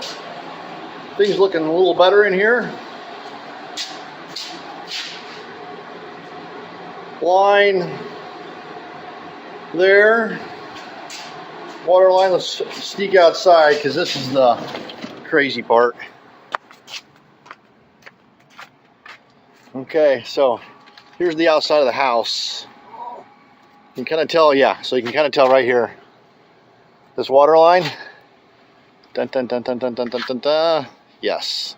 So things looking a little better in here. Line there. Water line. Let's sneak outside because this is the crazy part. Okay, so here's the outside of the house. You can kind of tell, yeah, so you can kind of tell right here. This water line. Dun, dun, dun, dun, dun, dun, dun, dun, dun. Yes.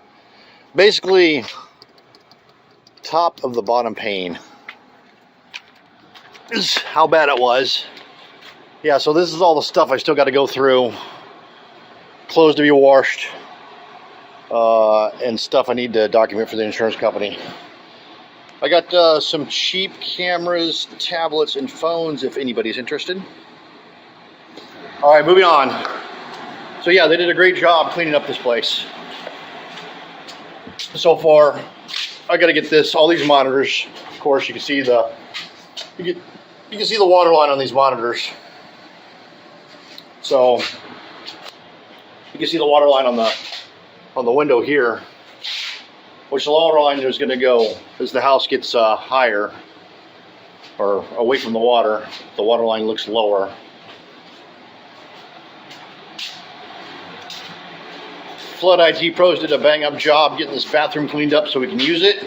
Basically, top of the bottom pane is how bad it was. Yeah, so this is all the stuff I still got to go through. Clothes to be washed. And stuff I need to document for the insurance company. I got some cheap cameras, tablets, and phones if anybody's interested. All right, moving on. So yeah, they did a great job cleaning up this place. So far, I got to get this. All these monitors. Of course, you can see the you can see the water line on these monitors. So you can see the water line on the window here. Which the water line is going to go as the house gets higher or away from the water line looks lower. Flood IT Pros did a bang up job getting this bathroom cleaned up so we can use it.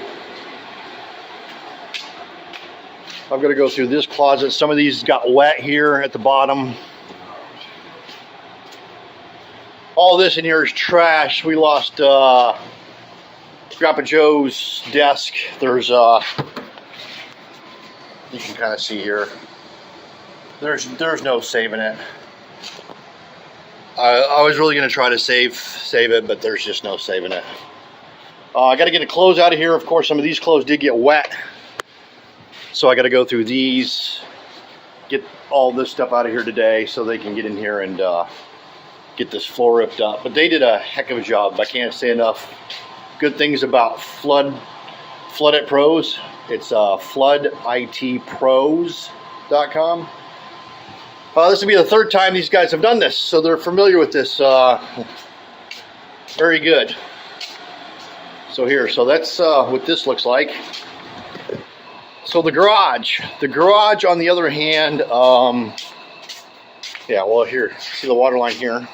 I've got to go through this closet. Some of these got wet here at the bottom. All this in here is trash. We lost Grandpa Joe's desk. There's you can kind of see here. There's no saving it. I was really gonna try to save it, but there's just no saving it. I got to get the clothes out of here. Of course, some of these clothes did get wet, so I got to go through these, get all this stuff out of here today, so they can get in here and get this floor ripped up. But they did a heck of a job. I can't say enough good things about Flood It Pros. It's flooditpros.com. This will be the third time these guys have done this, so they're familiar with this. Very good. So here, so that's what this looks like. So the garage on the other hand, yeah, well here, see the water line here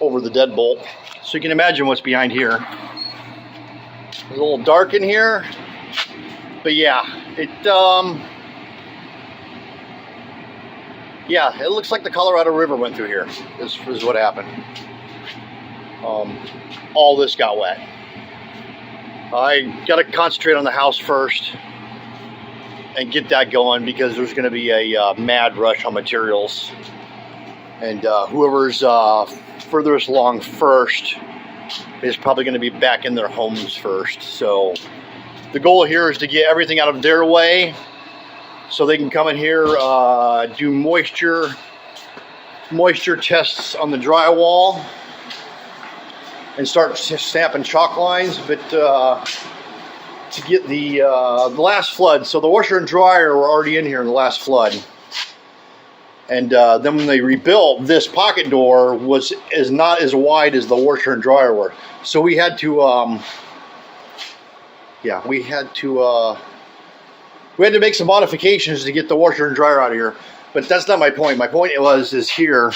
over the deadbolt. So you can imagine what's behind here. It's a little dark in here, but yeah, yeah, it looks like the Colorado River went through here. This is what happened. All this got wet. I got to concentrate on the house first and get that going because there's going to be a mad rush on materials. And whoever's furthest along first is probably going to be back in their homes first. So the goal here is to get everything out of their way so they can come in here, do moisture tests on the drywall and start stamping chalk lines. But to get the last flood, so the washer and dryer were already in here in the last flood. And then when they rebuilt, this pocket door is not as wide as the washer and dryer were. So we had to, we had to make some modifications to get the washer and dryer out of here. But that's not my point. My point is here,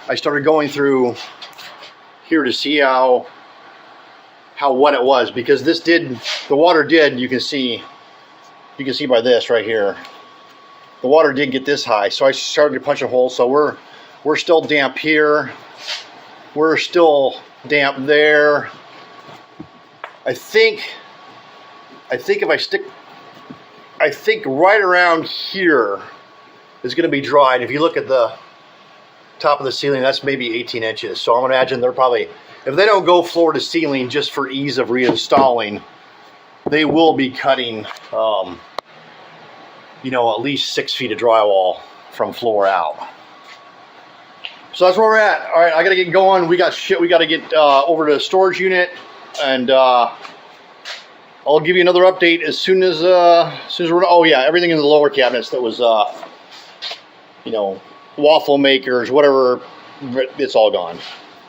I started going through here to see how wet it was, because the water did, you can see by this right here. The water did get this high, so I started to punch a hole. So we're still damp here. We're still damp there. I think if I think right around here is going to be dry. And if you look at the top of the ceiling, that's maybe 18 inches. So I'm going to imagine they're probably, if they don't go floor to ceiling just for ease of reinstalling, they will be cutting at least 6 feet of drywall from floor out. So that's where we're at. All right, I gotta get going. We got shit we gotta get over to the storage unit, and I'll give you another update as soon as we're, oh yeah, everything in the lower cabinets that was waffle makers, whatever, it's all gone.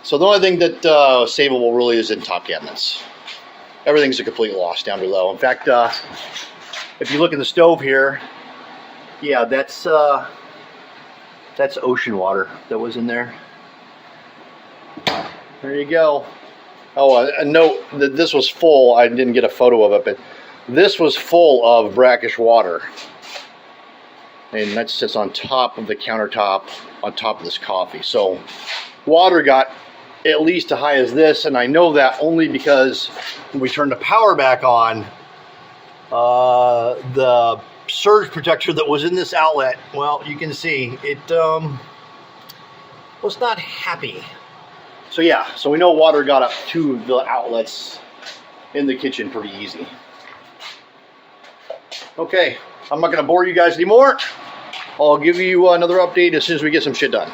So the only thing that savable really is in top cabinets. Everything's a complete loss down below. In fact, if you look in the stove here, yeah, that's ocean water that was in there. There you go. Oh, a note that this was full. I didn't get a photo of it, but this was full of brackish water. And that sits on top of the countertop, on top of this coffee. So water got at least as high as this, and I know that only because when we turned the power back on, the surge protector that was in this outlet, well, you can see it was not happy. So yeah, so we know water got up to the outlets in the kitchen pretty easy. Okay, I'm not going to bore you guys anymore. I'll give you another update as soon as we get some shit done.